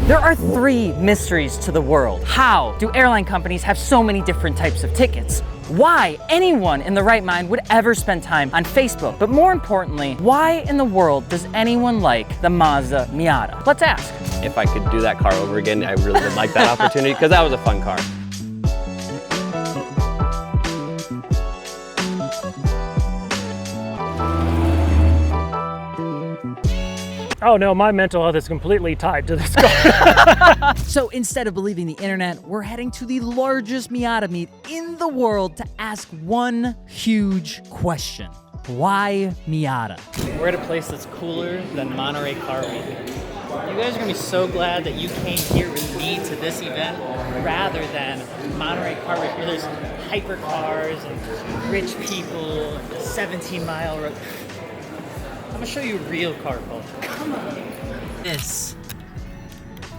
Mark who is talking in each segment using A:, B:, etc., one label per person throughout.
A: There are 3 mysteries to the world. How do airline companies have so many different types of tickets? Why anyone in the right mind would ever spend time on Facebook? But more importantly, why in the world does anyone like the Mazda Miata? Let's ask.
B: If I could do that car over again, I really would like that opportunity because that was a fun car.
C: Oh no, my mental health is completely tied to this car.
A: So instead of believing the internet, we're heading to the largest Miata meet in the world to ask one huge question. Why Miata?
D: We're at a place that's cooler than Monterey Car Week. You guys are gonna be so glad that you came here with me to this event rather than Monterey Car Week where there's hypercars and rich people, 17-mile road. I'm gonna show you real car culture. Come on. This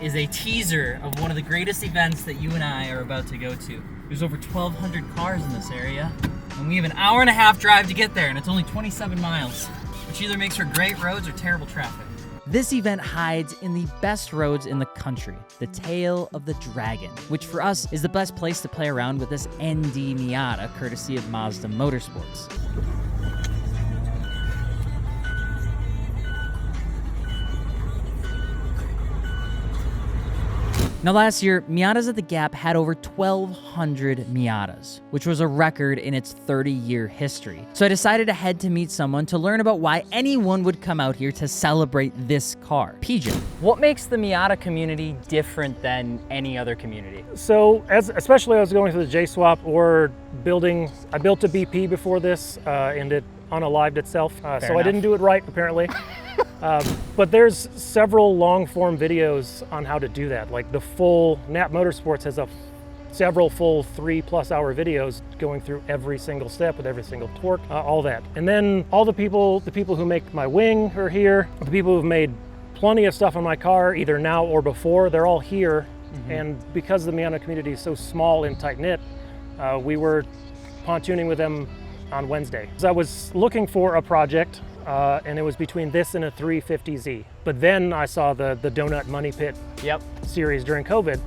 D: is a teaser of one of the greatest events that you and I are about to go to. There's over 1,200 cars in this area, and we have an hour and a half drive to get there, and it's only 27 miles, which either makes for great roads or terrible traffic.
A: This event hides in the best roads in the country, the tail of the dragon, which for us is the best place to play around with this ND Miata, courtesy of Mazda Motorsports. Now last year, Miatas at the Gap had over 1,200 Miatas, which was a record in its 30-year history. So I decided to head to meet someone to learn about why anyone would come out here to celebrate this car. PJ, what makes the Miata community different than any other community?
C: So, especially I was going through the J-Swap or building, I built a BP before this and it unalived itself. So
A: enough.
C: I didn't do it right, apparently. But there's several long-form videos on how to do that. Like the full, Nat Motorsports has several full 3+ hour videos going through every single step with every single torque, all that. And then all the people who make my wing are here. The people who've made plenty of stuff on my car, either now or before, they're all here. Mm-hmm. And because the Miata community is so small and tight-knit, we were pontooning with them on Wednesday. So I was looking for a project and it was between this and a 350Z. But then I saw the Donut Money Pit series during COVID,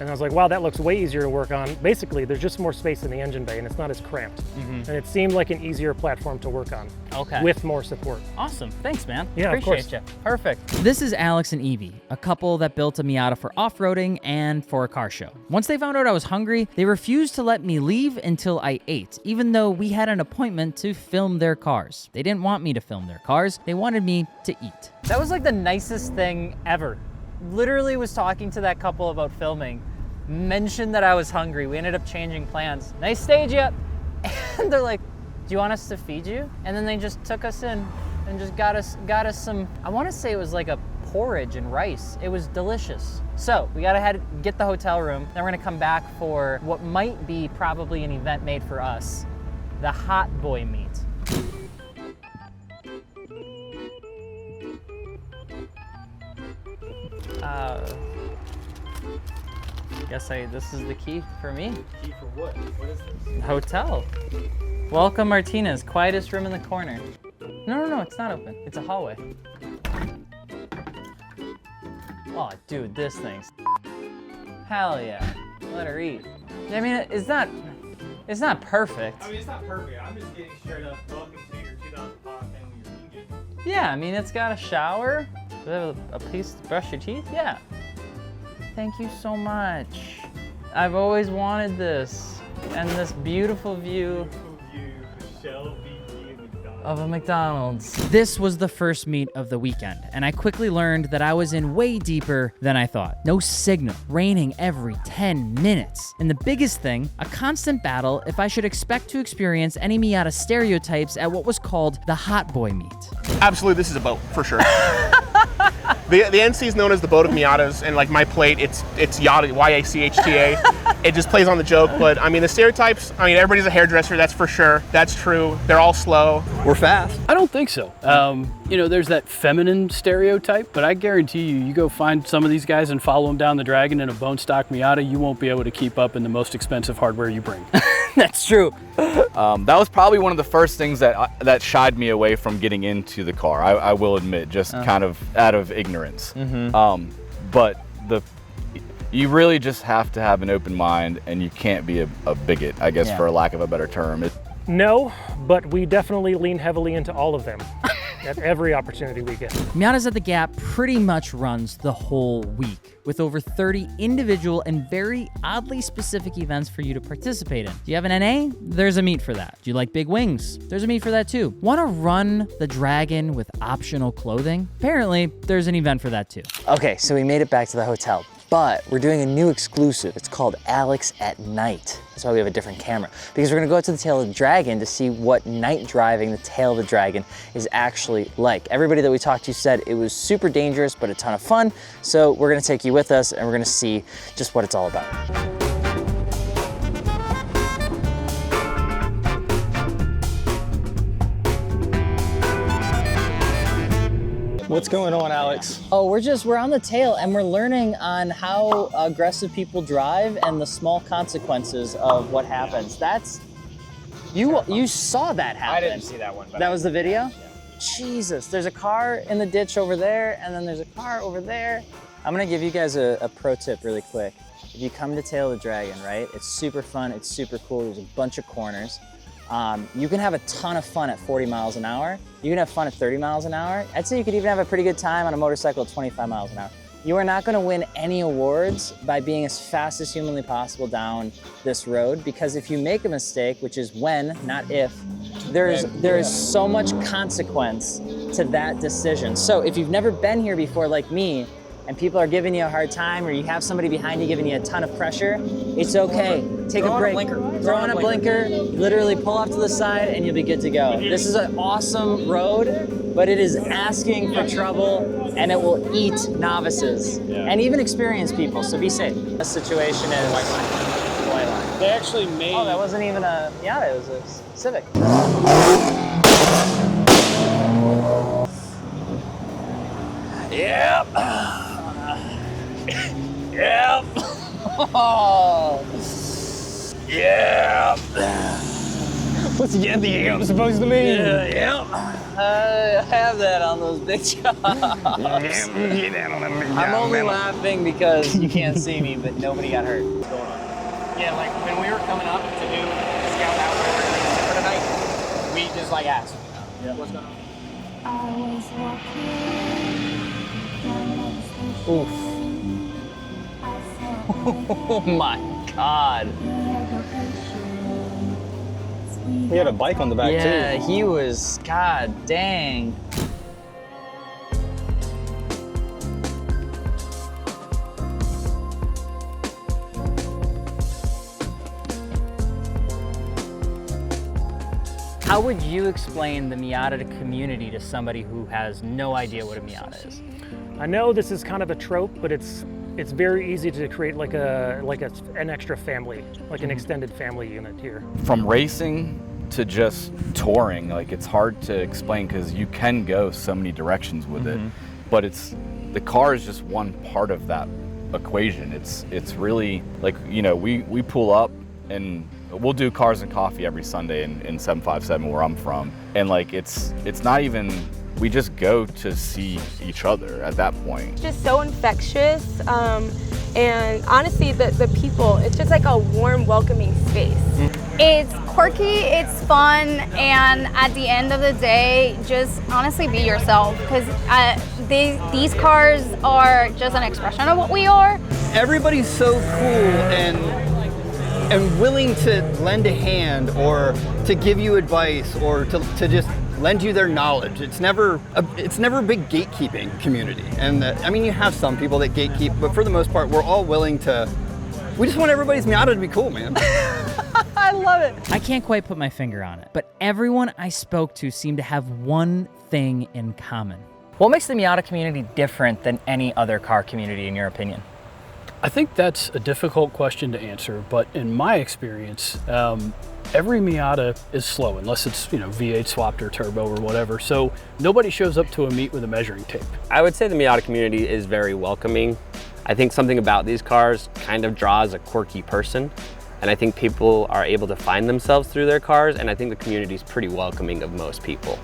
C: and I was like, wow, that looks way easier to work on. Basically, there's just more space in the engine bay and it's not as cramped. Mm-hmm. And it seemed like an easier platform to work on with more support.
A: Awesome, thanks man.
C: Yeah,
A: appreciate you. Perfect. This is Alex and Evie, a couple that built a Miata for off-roading and for a car show. Once they found out I was hungry, they refused to let me leave until I ate, even though we had an appointment to film their cars. They didn't want me to film their cars, they wanted me to eat. That was like the nicest thing ever. Literally was talking to that couple about filming, mentioned that I was hungry. We ended up changing plans. Nice stage yet? And they're like, do you want us to feed you? And then they just took us in and just got us some, I want to say it was like a porridge and rice. It was delicious. So we gotta get the hotel room. Then we're gonna come back for what might be probably an event made for us, the Hot Boy Meet. This is the key for me.
D: Key for what? What is this?
A: Hotel. Welcome Martinez, quietest room in the corner. No, it's not open. It's a hallway. Oh, dude, this thing's hell yeah. Let her eat. I mean, it's not perfect.
D: I mean, it's not perfect. I'm just getting straight up. Welcome to your 2005 family reunion.
A: Yeah, I mean, it's got a shower. Does it have a place to brush your teeth? Yeah. Thank you so much. I've always wanted this. And this beautiful view of a McDonald's. This was the first meet of the weekend, and I quickly learned that I was in way deeper than I thought. No signal, raining every 10 minutes. And the biggest thing, a constant battle if I should expect to experience any Miata stereotypes at what was called the Hot Boy Meet.
E: Absolutely, this is a boat, for sure. The NC is known as the boat of Miatas, and like my plate, it's Yachta, Y-A-C-H-T-A. It just plays on the joke, but I mean, the stereotypes, I mean, everybody's a hairdresser, that's for sure. That's true. They're all slow.
F: We're fast.
G: I don't think so. You know, there's that feminine stereotype, but I guarantee you go find some of these guys and follow them down the dragon in a bone stock Miata, you won't be able to keep up in the most expensive hardware you bring.
A: That's true.
F: That was probably one of the first things that shied me away from getting into the car. I will admit, just kind of out of ignorance. But you really just have to have an open mind, and you can't be a bigot, I guess, for lack of a better term.
C: No, but we definitely lean heavily into all of them at every opportunity we get.
A: Miata's at the Gap pretty much runs the whole week, with over 30 individual and very oddly specific events for you to participate in. Do you have an NA? There's a meet for that. Do you like big wings? There's a meet for that too. Want to run the Dragon with optional clothing? Apparently, there's an event for that too.
H: Okay, so we made it back to the hotel, but we're doing a new exclusive. It's called Alex at Night. That's why we have a different camera, because we're gonna go out to the tail of the Dragon to see what night driving the tail of the Dragon is actually like. Everybody that we talked to said it was super dangerous, but a ton of fun. So we're gonna take you with us and we're gonna see just what it's all about.
I: What's going on, Alex?
H: Oh, we're on the tail and we're learning on how aggressive people drive and the small consequences of what happens. You saw that happen.
I: I didn't see that one. But
H: That was the video? Yeah. Jesus, there's a car in the ditch over there and then there's a car over there. I'm gonna give you guys a pro tip really quick. If you come to Tail of the Dragon, right? It's super fun, it's super cool, there's a bunch of corners. You can have a ton of fun at 40 miles an hour. You can have fun at 30 miles an hour. I'd say you could even have a pretty good time on a motorcycle at 25 miles an hour. You are not gonna win any awards by being as fast as humanly possible down this road, because if you make a mistake, which is when, not if, there is so much consequence to that decision. So if you've never been here before like me, and people are giving you a hard time, or you have somebody behind you giving you a ton of pressure, it's okay. Take a break, throw on a blinker, literally pull off to the side, and you'll be good to go. This is an awesome road, but it is asking for trouble, and it will eat novices, and even experienced people, so be safe. This situation is white line.
G: They actually made...
H: Oh, that wasn't even a Miata, it was a Civic.
I: Yep. Yep. Oh. Yep. What's the thing I'm supposed to mean? Yep.
H: I have that on those big jobs. I'm only laughing because you can't see me, but nobody got hurt.
I: Yeah, like when we were coming up to do scout out where we're going to sit for tonight, we just like asked, what's going on?
J: I was walking down by the station.
H: Oof. Oh my God.
I: He had a bike on the back too.
H: Yeah, he was, God dang. How would you explain the Miata community to somebody who has no idea what a Miata is?
C: I know this is kind of a trope, but it's very easy to create like an extra family, like an extended family unit here.
F: From racing to just touring, like it's hard to explain because you can go so many directions with it, but the car is just one part of that equation. It's really like, you know, we pull up and we'll do Cars and Coffee every Sunday in 757 where I'm from, and like it's not even, we just go to see each other at that point.
J: It's just so infectious, and honestly, the people, it's just like a warm, welcoming space.
K: It's quirky, it's fun, and at the end of the day, just honestly be yourself, because these cars are just an expression of what we are.
I: Everybody's so cool and willing to lend a hand or to give you advice or to just lend you their knowledge. It's never a big gatekeeping community. And I mean, you have some people that gatekeep, but for the most part, we're all willing to, we just want everybody's Miata to be cool, man.
H: I love it.
A: I can't quite put my finger on it, but everyone I spoke to seemed to have one thing in common.
H: What makes the Miata community different than any other car community, in your opinion?
G: I think that's a difficult question to answer, but in my experience, every Miata is slow unless it's, you know, V8 swapped or turbo or whatever. So nobody shows up to a meet with a measuring tape.
B: I would say the Miata community is very welcoming. I think something about these cars kind of draws a quirky person, and I think people are able to find themselves through their cars, and I think the community is pretty welcoming of most people.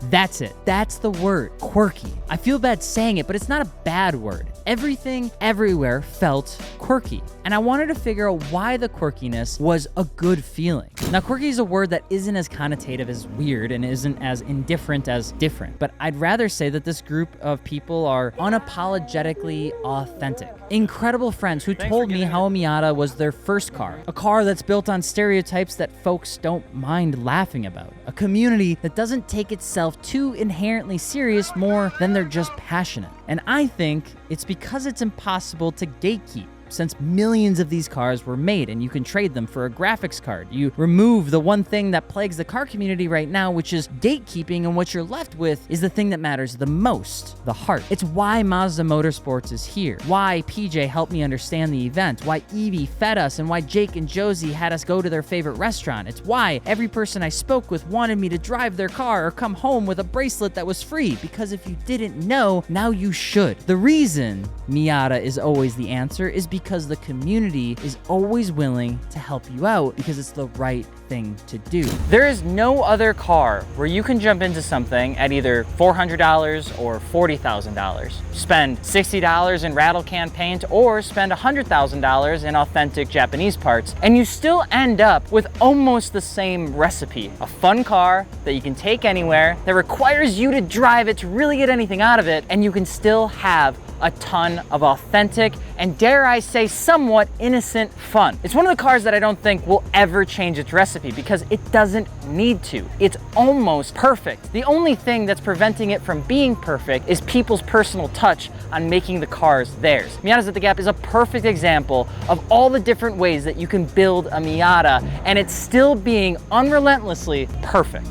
A: That's it. That's the word, quirky. I feel bad saying it, but it's not a bad word. Everything, everywhere felt quirky. And I wanted to figure out why the quirkiness was a good feeling. Now, quirky is a word that isn't as connotative as weird and isn't as indifferent as different, but I'd rather say that this group of people are unapologetically authentic. Incredible friends who told me how a Miata was their first car, a car that's built on stereotypes that folks don't mind laughing about, a community that doesn't take itself too inherently serious more than they're just passionate. And I think it's because it's impossible to gatekeep, since millions of these cars were made and you can trade them for a graphics card. You remove the one thing that plagues the car community right now, which is gatekeeping, and what you're left with is the thing that matters the most, the heart. It's why Mazda Motorsports is here, why PJ helped me understand the event, why Evie fed us, and why Jake and Josie had us go to their favorite restaurant. It's why every person I spoke with wanted me to drive their car or come home with a bracelet that was free, because if you didn't know, now you should. The reason Miata is always the answer is because the community is always willing to help you out because it's the right thing to do.
H: There is no other car where you can jump into something at either $400 or $40,000, spend $60 in rattle can paint, or spend $100,000 in authentic Japanese parts, and you still end up with almost the same recipe. A fun car that you can take anywhere, that requires you to drive it to really get anything out of it, and you can still have a ton of authentic and, dare I say, somewhat innocent fun. It's one of the cars that I don't think will ever change its recipe because it doesn't need to. It's almost perfect. The only thing that's preventing it from being perfect is people's personal touch on making the cars theirs. Miata's at the Gap is a perfect example of all the different ways that you can build a Miata and it's still being unrelentlessly perfect.